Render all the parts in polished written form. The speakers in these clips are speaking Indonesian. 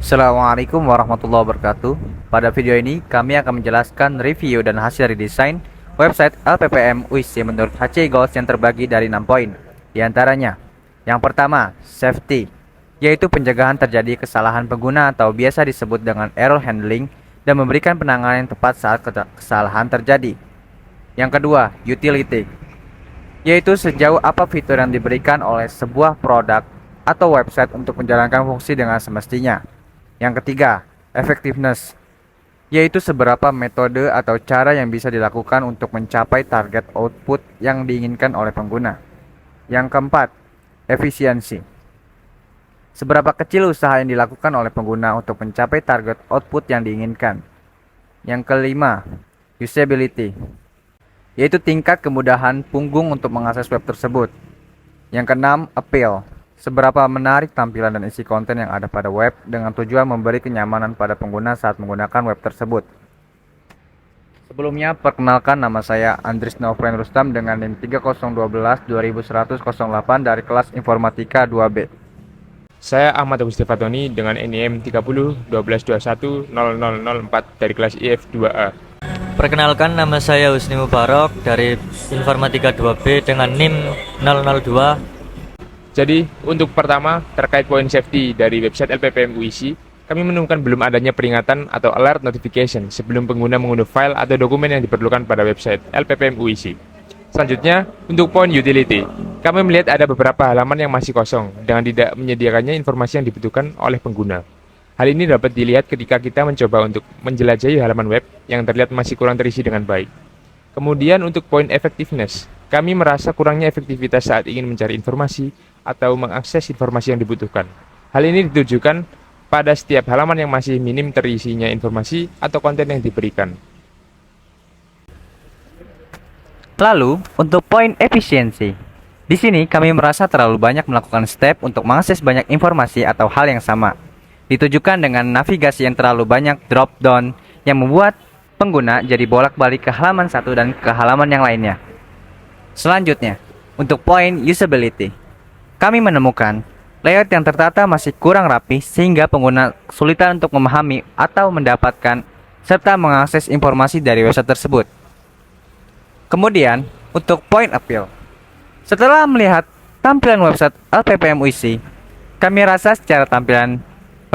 Assalamualaikum warahmatullahi wabarakatuh. Pada video ini kami akan menjelaskan review dan hasil redesign website LPPM UIC menurut HCI Goals yang terbagi dari 6 poin. Di antaranya, yang pertama, safety, yaitu pencegahan terjadi kesalahan pengguna atau biasa disebut dengan error handling dan memberikan penanganan yang tepat saat kesalahan terjadi. Yang kedua, utility, yaitu sejauh apa fitur yang diberikan oleh sebuah produk atau website untuk menjalankan fungsi dengan semestinya. Yang ketiga, effectiveness, yaitu seberapa metode atau cara yang bisa dilakukan untuk mencapai target output yang diinginkan oleh pengguna. Yang keempat, efisiensi, seberapa kecil usaha yang dilakukan oleh pengguna untuk mencapai target output yang diinginkan. Yang kelima, usability, yaitu tingkat kemudahan punggung untuk mengakses web tersebut. Yang keenam, appeal, seberapa menarik tampilan dan isi konten yang ada pada web dengan tujuan memberi kenyamanan pada pengguna saat menggunakan web tersebut. Sebelumnya, perkenalkan, nama saya Andris Novren Rustam dengan NIM 3012-2108 dari kelas Informatika 2B. Saya Ahmad Agusti Fatoni dengan NIM 30 1221 0004 dari kelas IF2A. Perkenalkan, nama saya Husni Mubarok dari Informatika 2B dengan NIM 002. Jadi, untuk pertama, terkait poin safety dari website LPPM UIC, kami menemukan belum adanya peringatan atau alert notification sebelum pengguna mengunduh file atau dokumen yang diperlukan pada website LPPM UIC. Selanjutnya, untuk poin utility, kami melihat ada beberapa halaman yang masih kosong dengan tidak menyediakannya informasi yang dibutuhkan oleh pengguna. Hal ini dapat dilihat ketika kita mencoba untuk menjelajahi halaman web yang terlihat masih kurang terisi dengan baik. Kemudian untuk poin effectiveness, kami merasa kurangnya efektivitas saat ingin mencari informasi atau mengakses informasi yang dibutuhkan. Hal ini ditujukan pada setiap halaman yang masih minim terisinya informasi atau konten yang diberikan. Lalu, untuk poin efisiensi, di sini kami merasa terlalu banyak melakukan step untuk mengakses banyak informasi atau hal yang sama. Ditujukan dengan navigasi yang terlalu banyak drop down yang membuat pengguna jadi bolak-balik ke halaman satu dan ke halaman yang lainnya. Selanjutnya, untuk poin usability, kami menemukan layout yang tertata masih kurang rapi sehingga pengguna kesulitan untuk memahami atau mendapatkan serta mengakses informasi dari website tersebut. Kemudian, untuk poin appeal, setelah melihat tampilan website LPPM UIC, kami rasa secara tampilan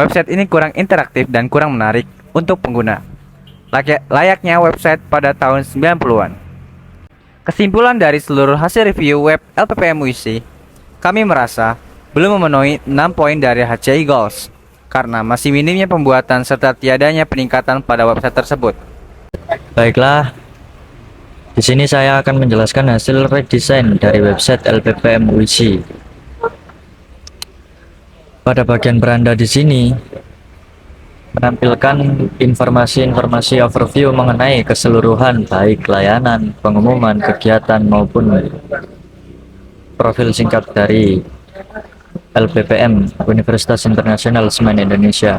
website ini kurang interaktif dan kurang menarik untuk pengguna, layaknya website pada tahun 90-an. Kesimpulan dari seluruh hasil review web LPPM UIC, kami merasa belum memenuhi 6 poin dari HCI Goals karena masih minimnya pembuatan serta tiadanya peningkatan pada website tersebut. Baiklah, di sini saya akan menjelaskan hasil redesign dari website LPPM UIC. Pada bagian beranda di sini menampilkan informasi-informasi overview mengenai keseluruhan baik layanan, pengumuman, kegiatan maupun profil singkat dari LPPM Universitas Internasional Semen Indonesia.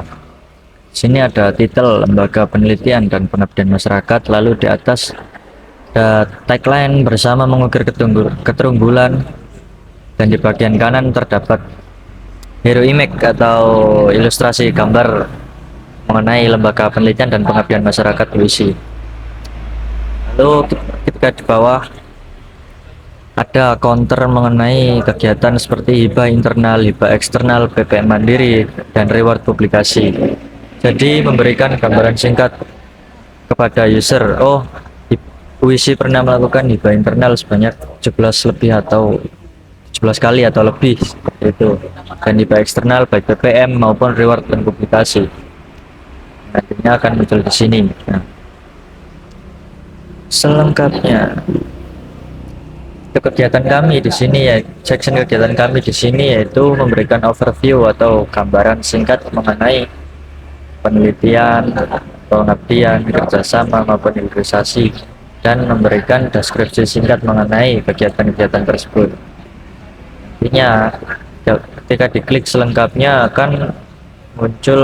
Sini ada titel lembaga penelitian dan pengabdian masyarakat, lalu di atas ada tagline bersama mengukir keterunggulan, dan di bagian kanan terdapat hero image atau ilustrasi gambar mengenai lembaga penelitian dan pengabdian masyarakat UIC. Lalu ketika di bawah ada counter mengenai kegiatan seperti hibah internal, hibah eksternal, PPM mandiri, dan reward publikasi. Jadi memberikan gambaran singkat kepada user, oh, UIC pernah melakukan hibah internal sebanyak 17 lebih atau 17 kali atau lebih seperti itu, dan hibah eksternal baik PPM maupun reward dan publikasi nantinya akan muncul di sini. Nah, selengkapnya kegiatan kami di sini ya, section kegiatan kami di sini yaitu memberikan overview atau gambaran singkat mengenai penelitian, pengabdian, kerjasama maupun hilirisasi, dan memberikan deskripsi singkat mengenai kegiatan-kegiatan tersebut. Intinya, ketika diklik selengkapnya akan muncul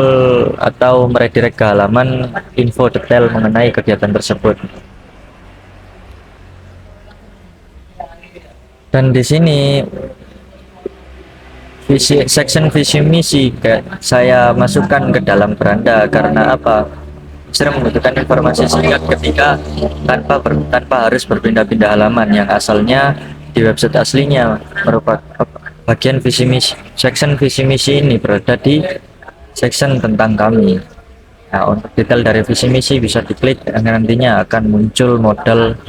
atau meredirect ke halaman info detail mengenai kegiatan tersebut. Dan di sini section visi misi saya masukkan ke dalam beranda karena apa? Sering membutuhkan informasi singkat ketika tanpa harus berpindah-pindah halaman yang asalnya di website aslinya merupakan bagian visi misi. Section visi misi ini berada di section tentang kami. Nah, untuk detail dari visi misi bisa diklik dan nantinya akan muncul modal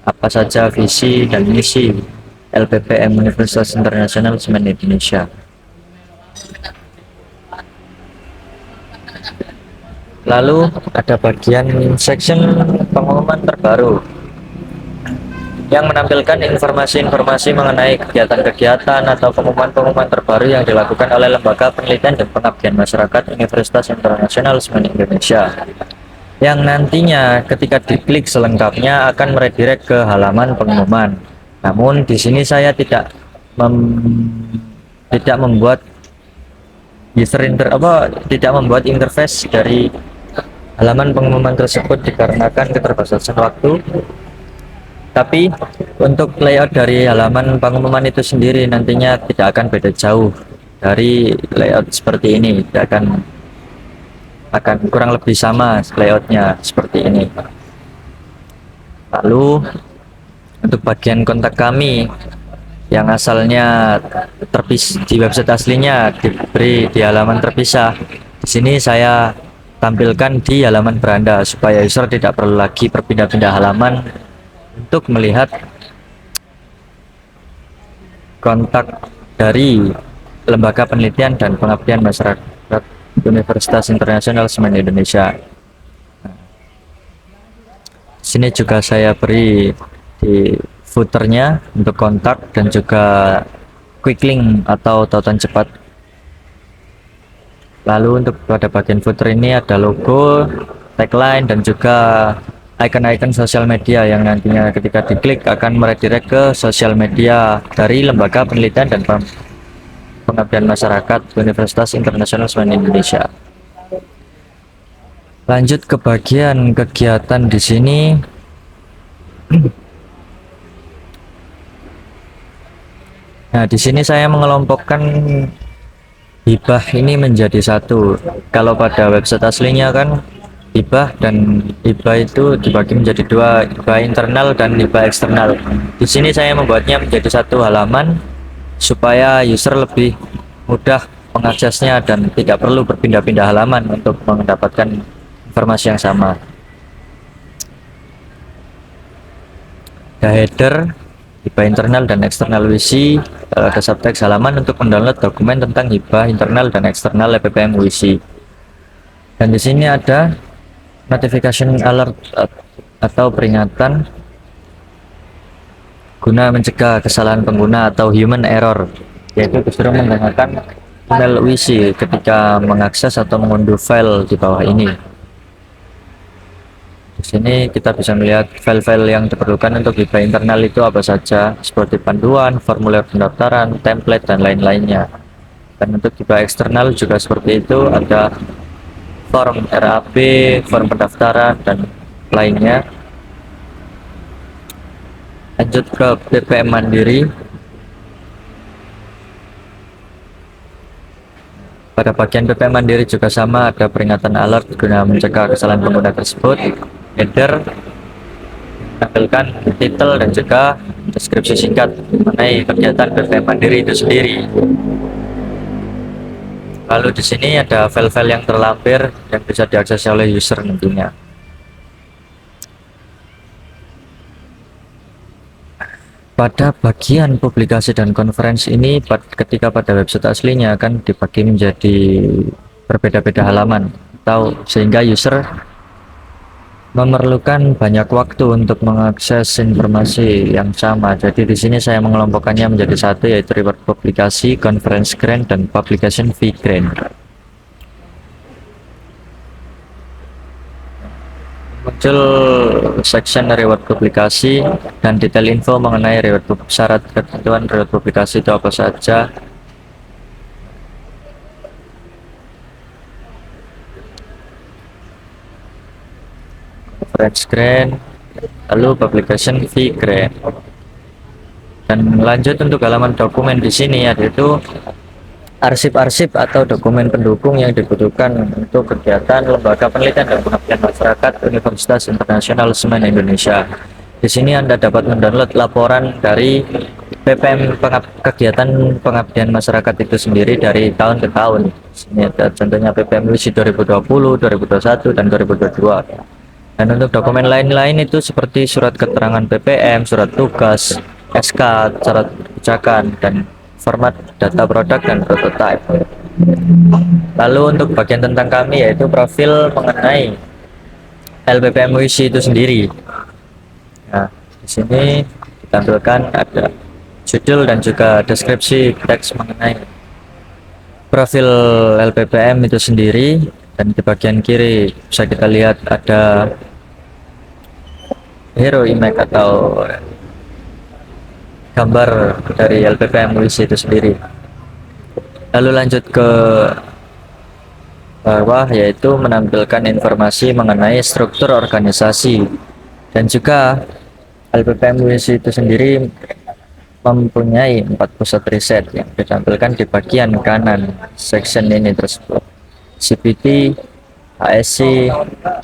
apa saja visi dan misi LPPM Universitas Internasional Semen Indonesia. Lalu ada bagian section pengumuman terbaru yang menampilkan informasi-informasi mengenai kegiatan-kegiatan atau pengumuman-pengumuman terbaru yang dilakukan oleh Lembaga Penelitian dan Pengabdian Masyarakat Universitas Internasional Semen Indonesia, yang nantinya ketika diklik selengkapnya akan meredirect ke halaman pengumuman. Namun di sini saya tidak membuat tidak membuat interface dari halaman pengumuman tersebut dikarenakan keterbatasan waktu. Tapi untuk layout dari halaman pengumuman itu sendiri nantinya tidak akan beda jauh dari layout seperti ini, akan kurang lebih sama layoutnya seperti ini. Lalu untuk bagian kontak kami yang asalnya di website aslinya diberi di halaman terpisah, di sini saya tampilkan di halaman beranda supaya user tidak perlu lagi berpindah-pindah halaman untuk melihat kontak dari Lembaga Penelitian dan Pengabdian Masyarakat Universitas Internasional Semen Indonesia. Sini juga saya beri di footernya untuk kontak dan juga quick link atau tautan cepat. Lalu untuk pada bagian footer ini ada logo, tagline, dan juga icon-icon sosial media yang nantinya ketika diklik akan meredirect ke sosial media dari Lembaga Penelitian dan Pengabdian Masyarakat Universitas Internasional Semen Indonesia. Lanjut ke bagian kegiatan di sini. Nah, di sini saya mengelompokkan hibah ini menjadi satu. Kalau pada website aslinya kan hibah itu dibagi menjadi dua, hibah internal dan hibah eksternal. Di sini saya membuatnya menjadi satu halaman supaya user lebih mudah mengaksesnya dan tidak perlu berpindah-pindah halaman untuk mendapatkan informasi yang sama. Ada header, hibah internal dan eksternal WISI, ada subtext halaman untuk mendownload dokumen tentang hibah internal dan eksternal LPPM WISI. Dan di sini ada notification alert atau peringatan guna mencegah kesalahan pengguna atau human error, yaitu disuruh menggunakan email WISI ketika mengakses atau mengunduh file di bawah ini. Di sini kita bisa melihat file-file yang diperlukan untuk hibah internal itu apa saja, seperti panduan, formulir pendaftaran, template, dan lain-lainnya. Dan untuk hibah eksternal juga seperti itu, ada form RAB, form pendaftaran, dan lainnya. Lanjut ke BPM Mandiri. Pada bagian BPM Mandiri juga sama, ada peringatan alert guna mencegah kesalahan pengguna tersebut. Header menampilkan titel dan juga deskripsi singkat mengenai kegiatan BPM Mandiri itu sendiri. Lalu di sini ada file-file yang terlampir yang bisa diakses oleh user nantinya. Pada bagian publikasi dan konferensi ini, ketika pada website aslinya akan dibagi menjadi berbeda-beda halaman, atau sehingga user memerlukan banyak waktu untuk mengakses informasi yang sama. Jadi di sini saya mengelompokkannya menjadi satu, yaitu reward publikasi, conference grant, dan publication fee grant. Muncul section reward publikasi dan detail info mengenai syarat ketentuan reward publikasi itu apa saja. Conference grant, lalu publication fee grant. Dan lanjut untuk halaman dokumen di sini, yaitu arsip-arsip atau dokumen pendukung yang dibutuhkan untuk kegiatan lembaga penelitian dan pengabdian masyarakat Universitas Internasional Semen Indonesia. Di sini Anda dapat mendownload laporan dari PPM kegiatan pengabdian masyarakat itu sendiri dari tahun ke tahun. Ini ada contohnya PPM UISI 2020, 2021, dan 2022. Dan untuk dokumen lain-lain itu seperti surat keterangan PPM, surat tugas, SK, syarat kebijakan, dan format data produk dan prototype. Lalu untuk bagian tentang kami yaitu profil mengenai LPPM UISI itu sendiri. Nah, di sini ditampilkan ada judul dan juga deskripsi teks mengenai profil LPPM itu sendiri, dan di bagian kiri bisa kita lihat ada hero image atau gambar dari LPPM UISI itu sendiri. Lalu lanjut ke bawah yaitu menampilkan informasi mengenai struktur organisasi, dan juga LPPM UISI itu sendiri mempunyai 4 pusat riset yang ditampilkan di bagian kanan section ini tersebut: CPT, HSC,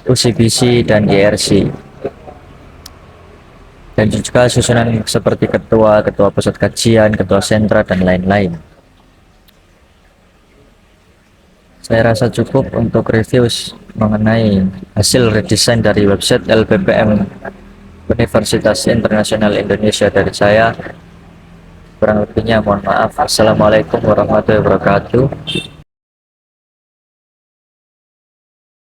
UCBC, dan IRC. Dan juga susunan seperti ketua pusat kajian, ketua sentra, dan lain-lain. Saya rasa cukup untuk review mengenai hasil redesign dari website LPPM Universitas Internasional Indonesia dari saya. Kurang lebihnya mohon maaf. Assalamualaikum warahmatullahi wabarakatuh.